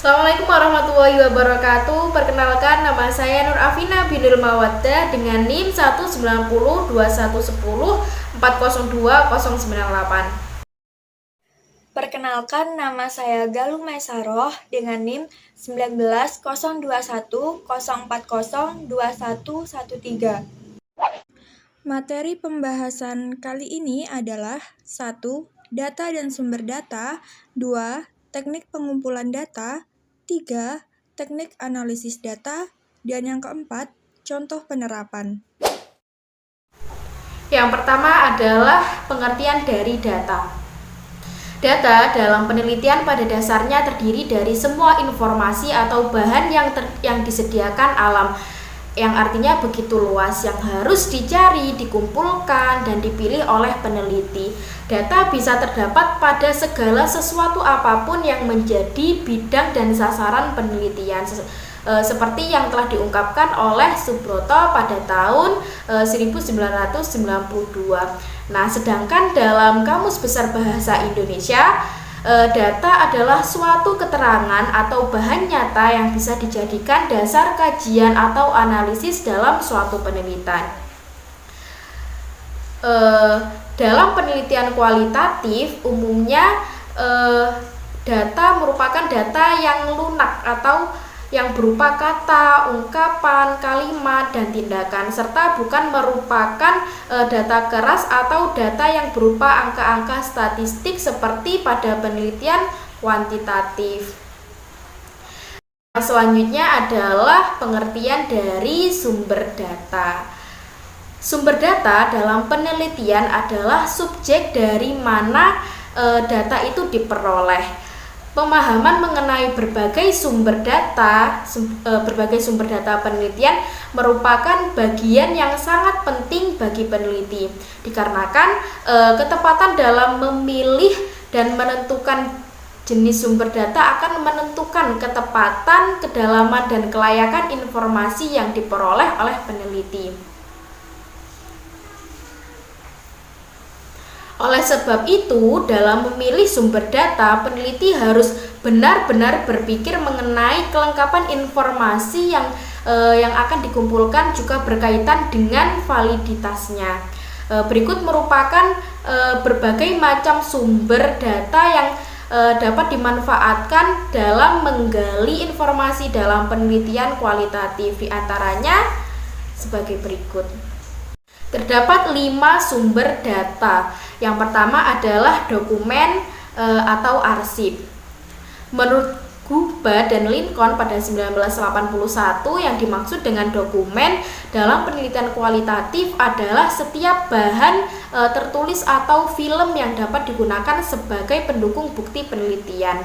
Assalamualaikum warahmatullahi wabarakatuh. Perkenalkan, nama saya Nur Afina binul Mawaddah dengan NIM 1902110402098. Perkenalkan, nama saya Galuh Maisaroh dengan NIM 190210402113. Materi pembahasan kali ini adalah 1. Data dan sumber data, 2. Teknik pengumpulan data, 3. Teknik analisis data, dan yang keempat, contoh penerapan. Yang pertama adalah pengertian dari data. Data dalam penelitian pada dasarnya terdiri dari semua informasi atau bahan yang disediakan alam, yang artinya begitu luas, yang harus dicari, dikumpulkan, dan dipilih oleh peneliti. Data bisa terdapat pada segala sesuatu apapun yang menjadi bidang dan sasaran penelitian, seperti yang telah diungkapkan oleh Subroto pada tahun 1992. Nah, sedangkan dalam Kamus Besar Bahasa Indonesia, data adalah suatu keterangan atau bahan nyata yang bisa dijadikan dasar kajian atau analisis dalam suatu penelitian. Dalam penelitian kualitatif, umumnya data merupakan data yang lunak atau yang berupa kata, ungkapan, kalimat, dan tindakan, serta bukan merupakan data keras atau data yang berupa angka-angka statistik seperti pada penelitian kuantitatif. Selanjutnya adalah pengertian dari sumber data. Sumber data dalam penelitian adalah subjek dari mana data itu diperoleh. Pemahaman mengenai berbagai sumber data penelitian merupakan bagian yang sangat penting bagi peneliti, dikarenakan ketepatan dalam memilih dan menentukan jenis sumber data akan menentukan ketepatan, kedalaman, dan kelayakan informasi yang diperoleh oleh peneliti. Oleh sebab itu, dalam memilih sumber data, peneliti harus benar-benar berpikir mengenai kelengkapan informasi yang akan dikumpulkan, juga berkaitan dengan validitasnya. Berikut merupakan berbagai macam sumber data yang dapat dimanfaatkan dalam menggali informasi dalam penelitian kualitatif. Di antaranya sebagai berikut. Terdapat 5 sumber data. Yang pertama adalah dokumen atau arsip. Menurut Guba dan Lincoln pada 1981, yang dimaksud dengan dokumen dalam penelitian kualitatif adalah setiap bahan tertulis atau film yang dapat digunakan sebagai pendukung bukti penelitian.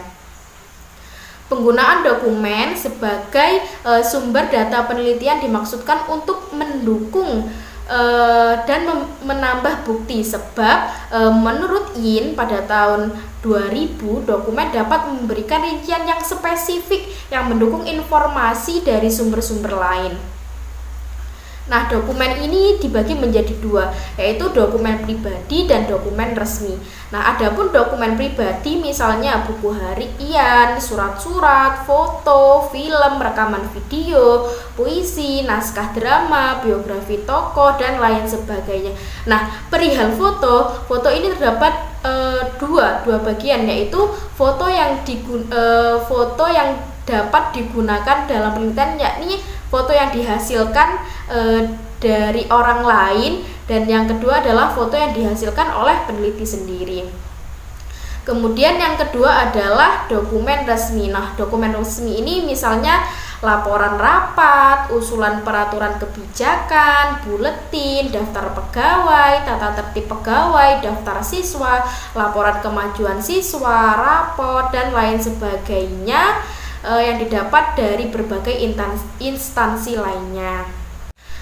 Penggunaan dokumen sebagai sumber data penelitian dimaksudkan untuk mendukung dan menambah bukti, sebab menurut Yin pada tahun 2000, dokumen dapat memberikan rincian yang spesifik yang mendukung informasi dari sumber-sumber lain. Nah, dokumen ini dibagi menjadi 2, yaitu dokumen pribadi dan dokumen resmi. Nah, adapun dokumen pribadi misalnya buku harian, surat-surat, foto, film, rekaman video, puisi, naskah drama, biografi tokoh, dan lain sebagainya. Nah, perihal foto ini terdapat dua bagian, yaitu foto yang dapat digunakan dalam penelitian, yakni foto yang dihasilkan dari orang lain, dan yang kedua adalah foto yang dihasilkan oleh peneliti sendiri. Kemudian yang kedua adalah dokumen resmi. Nah, dokumen resmi ini misalnya laporan rapat, usulan peraturan kebijakan, buletin, daftar pegawai, tata tertib pegawai, daftar siswa, laporan kemajuan siswa, rapor, dan lain sebagainya yang didapat dari berbagai instansi lainnya.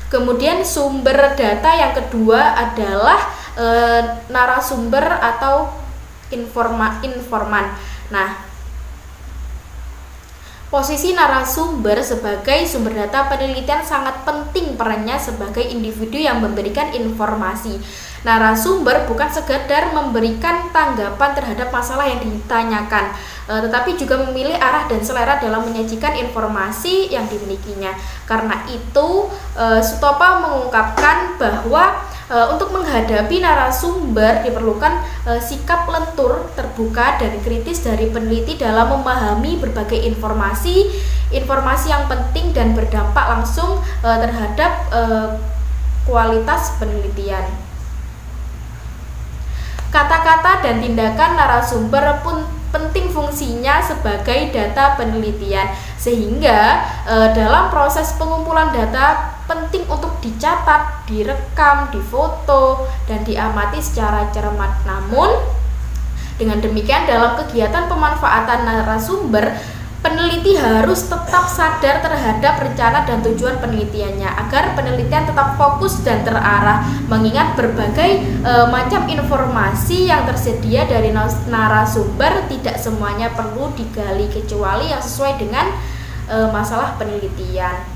Kemudian sumber data yang kedua adalah narasumber atau informan. Nah, posisi narasumber sebagai sumber data penelitian sangat penting perannya sebagai individu yang memberikan informasi. narasumber bukan sekedar memberikan tanggapan terhadap masalah yang ditanyakan, tetapi juga memilih arah dan selera dalam menyajikan informasi yang dimilikinya. Karena itu, Sutopo mengungkapkan bahwa untuk menghadapi narasumber diperlukan sikap lentur, terbuka, dan kritis dari peneliti dalam memahami berbagai informasi yang penting dan berdampak langsung terhadap kualitas penelitian. Kata-kata dan tindakan narasumber pun penting fungsinya sebagai data penelitian, sehingga dalam proses pengumpulan data penting untuk dicatat, direkam, difoto, dan diamati secara cermat. Namun, dengan demikian dalam kegiatan pemanfaatan narasumber, peneliti harus tetap sadar terhadap rencana dan tujuan penelitiannya agar penelitian tetap fokus dan terarah, mengingat berbagai macam informasi yang tersedia dari narasumber tidak semuanya perlu digali kecuali yang sesuai dengan masalah penelitian.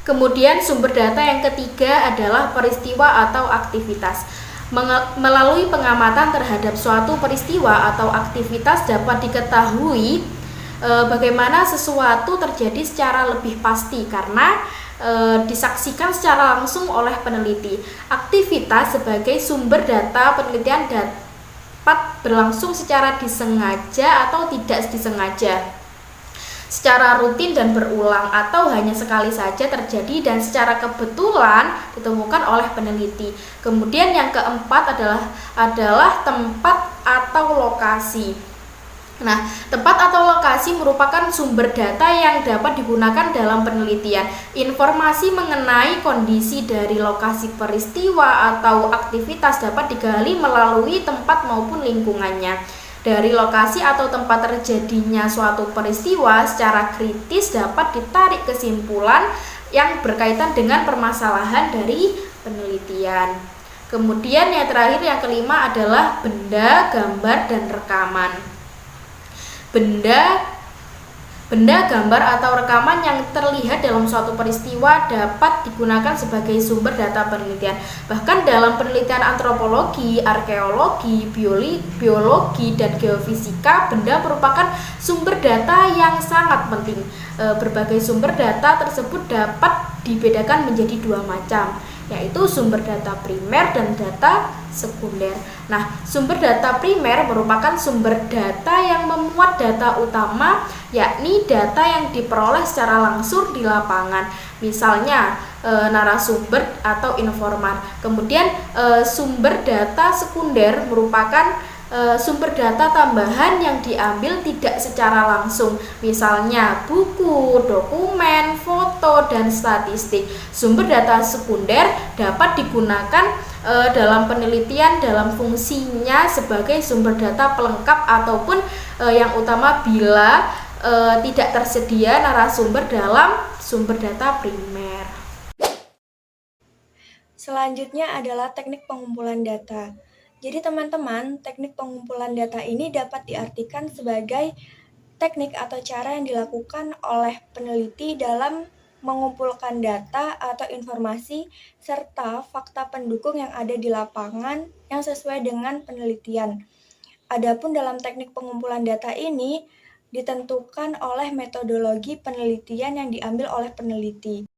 Kemudian sumber data yang ketiga adalah peristiwa atau aktivitas. Melalui pengamatan terhadap suatu peristiwa atau aktivitas dapat diketahui bagaimana sesuatu terjadi secara lebih pasti karena disaksikan secara langsung oleh peneliti. Aktivitas sebagai sumber data penelitian dapat berlangsung secara disengaja atau tidak disengaja, secara rutin dan berulang, atau hanya sekali saja terjadi dan secara kebetulan ditemukan oleh peneliti. Kemudian yang keempat adalah tempat atau lokasi. Nah, tempat atau lokasi merupakan sumber data yang dapat digunakan dalam penelitian. Informasi mengenai kondisi dari lokasi peristiwa atau aktivitas dapat digali melalui tempat maupun lingkungannya. Dari lokasi atau tempat terjadinya suatu peristiwa, secara kritis dapat ditarik kesimpulan yang berkaitan dengan permasalahan dari penelitian. Kemudian yang terakhir, yang kelima adalah benda, gambar, dan rekaman. Benda, gambar, atau rekaman yang terlihat dalam suatu peristiwa dapat digunakan sebagai sumber data penelitian. Bahkan dalam penelitian antropologi, arkeologi, biologi, dan geofisika, benda merupakan sumber data yang sangat penting. Berbagai sumber data tersebut dapat dibedakan menjadi dua macam, yaitu sumber data primer dan data sekunder. Nah, sumber data primer merupakan sumber data yang memuat data utama, yakni data yang diperoleh secara langsung di lapangan, misalnya narasumber atau informan. Kemudian sumber data sekunder merupakan sumber data tambahan yang diambil tidak secara langsung, misalnya buku, dokumen, foto, dan statistik. Sumber data sekunder dapat digunakan dalam penelitian dalam fungsinya sebagai sumber data pelengkap ataupun yang utama bila tidak tersedia narasumber dalam sumber data primer. Selanjutnya adalah teknik pengumpulan data. Jadi teman-teman, teknik pengumpulan data ini dapat diartikan sebagai teknik atau cara yang dilakukan oleh peneliti dalam mengumpulkan data atau informasi serta fakta pendukung yang ada di lapangan yang sesuai dengan penelitian. Adapun dalam teknik pengumpulan data ini ditentukan oleh metodologi penelitian yang diambil oleh peneliti.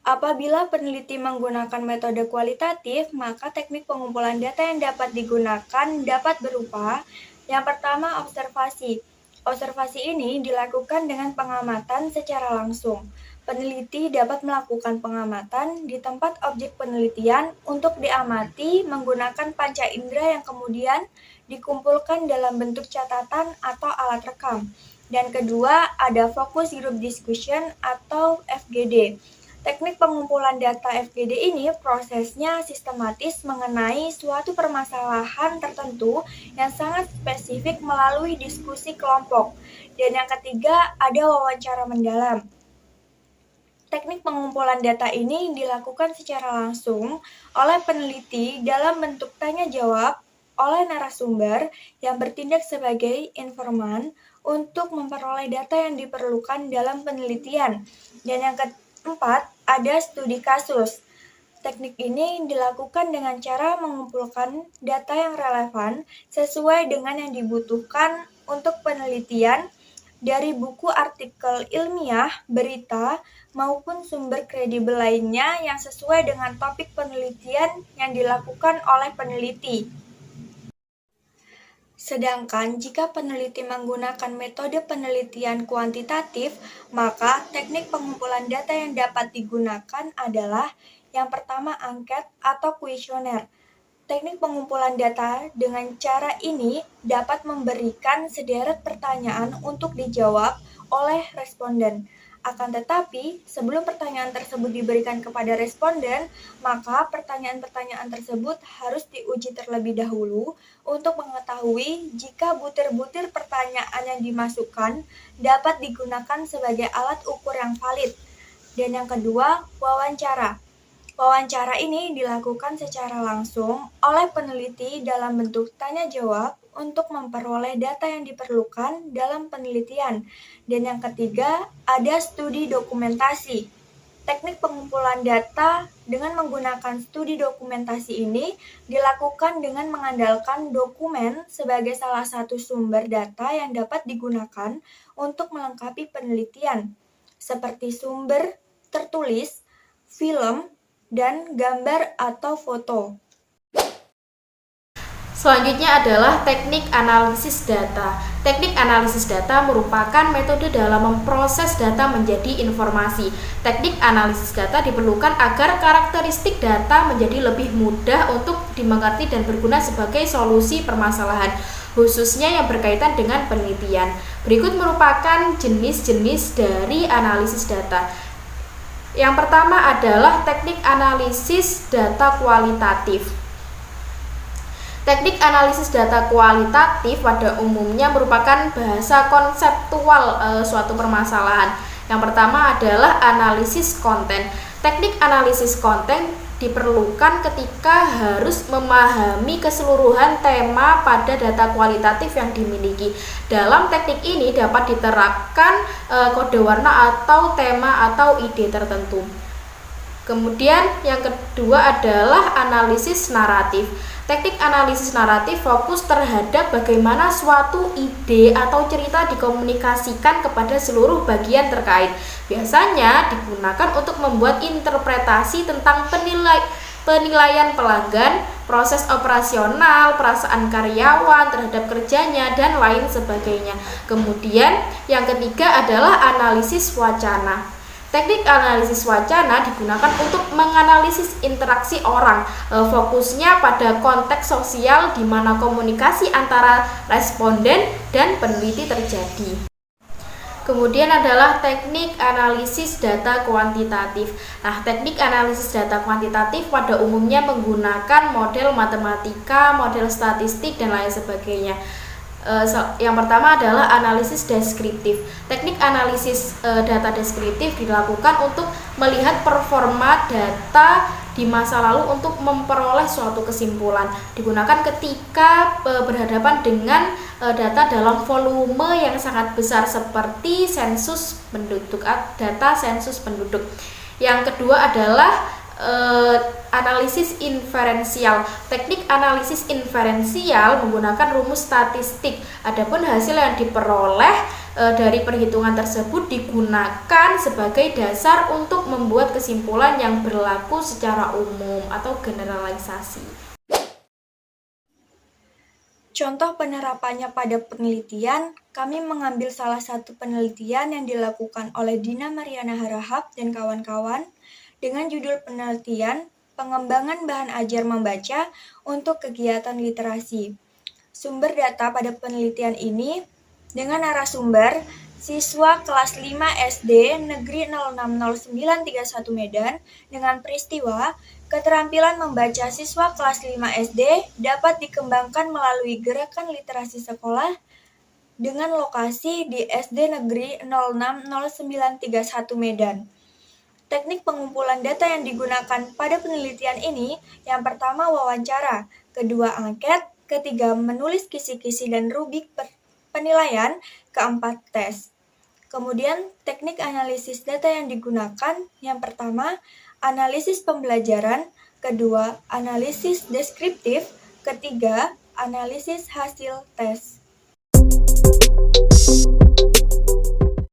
Apabila peneliti menggunakan metode kualitatif, maka teknik pengumpulan data yang dapat digunakan dapat berupa yang pertama, observasi. Observasi ini dilakukan dengan pengamatan secara langsung. Peneliti dapat melakukan pengamatan di tempat objek penelitian untuk diamati menggunakan panca indera yang kemudian dikumpulkan dalam bentuk catatan atau alat rekam. Dan kedua, ada focus group discussion atau FGD. Teknik pengumpulan data FGD ini prosesnya sistematis mengenai suatu permasalahan tertentu yang sangat spesifik melalui diskusi kelompok. Dan yang ketiga, ada wawancara mendalam. Teknik pengumpulan data ini dilakukan secara langsung oleh peneliti dalam bentuk tanya jawab oleh narasumber yang bertindak sebagai informan untuk memperoleh data yang diperlukan dalam penelitian. Dan yang keempat, ada studi kasus. Teknik ini dilakukan dengan cara mengumpulkan data yang relevan sesuai dengan yang dibutuhkan untuk penelitian dari buku artikel ilmiah, berita, maupun sumber kredibel lainnya yang sesuai dengan topik penelitian yang dilakukan oleh peneliti. Sedangkan jika peneliti menggunakan metode penelitian kuantitatif, maka teknik pengumpulan data yang dapat digunakan adalah yang pertama angket atau kuesioner. Teknik pengumpulan data dengan cara ini dapat memberikan sederet pertanyaan untuk dijawab oleh responden. Akan tetapi, sebelum pertanyaan tersebut diberikan kepada responden, maka pertanyaan-pertanyaan tersebut harus diuji terlebih dahulu untuk mengetahui jika butir-butir pertanyaan yang dimasukkan dapat digunakan sebagai alat ukur yang valid. Dan yang kedua, wawancara. Wawancara ini dilakukan secara langsung oleh peneliti dalam bentuk tanya jawab untuk memperoleh data yang diperlukan dalam penelitian. Dan yang ketiga, ada studi dokumentasi. Teknik pengumpulan data dengan menggunakan studi dokumentasi ini dilakukan dengan mengandalkan dokumen sebagai salah satu sumber data yang dapat digunakan untuk melengkapi penelitian, seperti sumber tertulis, film, dan gambar atau foto. Selanjutnya adalah teknik analisis data. Teknik analisis data merupakan metode dalam memproses data menjadi informasi. Teknik analisis data diperlukan agar karakteristik data menjadi lebih mudah untuk dimengerti dan berguna sebagai solusi permasalahan, khususnya yang berkaitan dengan penelitian. Berikut merupakan jenis-jenis dari analisis data. Yang pertama adalah teknik analisis data kualitatif. Teknik analisis data kualitatif pada umumnya merupakan bahasa konseptual suatu permasalahan. Yang pertama adalah analisis konten. Teknik analisis konten diperlukan ketika harus memahami keseluruhan tema pada data kualitatif yang dimiliki. Dalam teknik ini dapat diterapkan kode warna atau tema atau ide tertentu. Kemudian yang kedua adalah analisis naratif. Teknik analisis naratif fokus terhadap bagaimana suatu ide atau cerita dikomunikasikan kepada seluruh bagian terkait. Biasanya digunakan untuk membuat interpretasi tentang penilaian pelanggan, proses operasional, perasaan karyawan terhadap kerjanya, dan lain sebagainya. Kemudian yang ketiga adalah analisis wacana. Teknik analisis wacana digunakan untuk menganalisis interaksi orang, fokusnya pada konteks sosial di mana komunikasi antara responden dan peneliti terjadi. Kemudian adalah teknik analisis data kuantitatif. Nah, teknik analisis data kuantitatif pada umumnya menggunakan model matematika, model statistik, dan lain sebagainya. Yang pertama adalah analisis deskriptif. Teknik analisis data deskriptif dilakukan untuk melihat performa data di masa lalu untuk memperoleh suatu kesimpulan. Digunakan ketika berhadapan dengan data dalam volume yang sangat besar seperti sensus penduduk, data sensus penduduk. Yang kedua adalah analisis inferensial. Teknik analisis inferensial menggunakan rumus statistik. Adapun hasil yang diperoleh dari perhitungan tersebut digunakan sebagai dasar untuk membuat kesimpulan yang berlaku secara umum atau generalisasi. Contoh penerapannya pada penelitian, kami mengambil salah satu penelitian yang dilakukan oleh Dina Mariana Harahap dan kawan-kawan dengan judul penelitian pengembangan bahan ajar membaca untuk kegiatan literasi. Sumber data pada penelitian ini dengan narasumber siswa kelas 5 SD Negeri 060931 Medan dengan peristiwa keterampilan membaca siswa kelas 5 SD dapat dikembangkan melalui gerakan literasi sekolah dengan lokasi di SD Negeri 060931 Medan. Teknik pengumpulan data yang digunakan pada penelitian ini yang pertama wawancara, kedua angket, ketiga menulis kisi-kisi dan rubrik penilaian, keempat tes. Kemudian teknik analisis data yang digunakan yang pertama analisis pembelajaran, kedua, analisis deskriptif, ketiga, analisis hasil tes.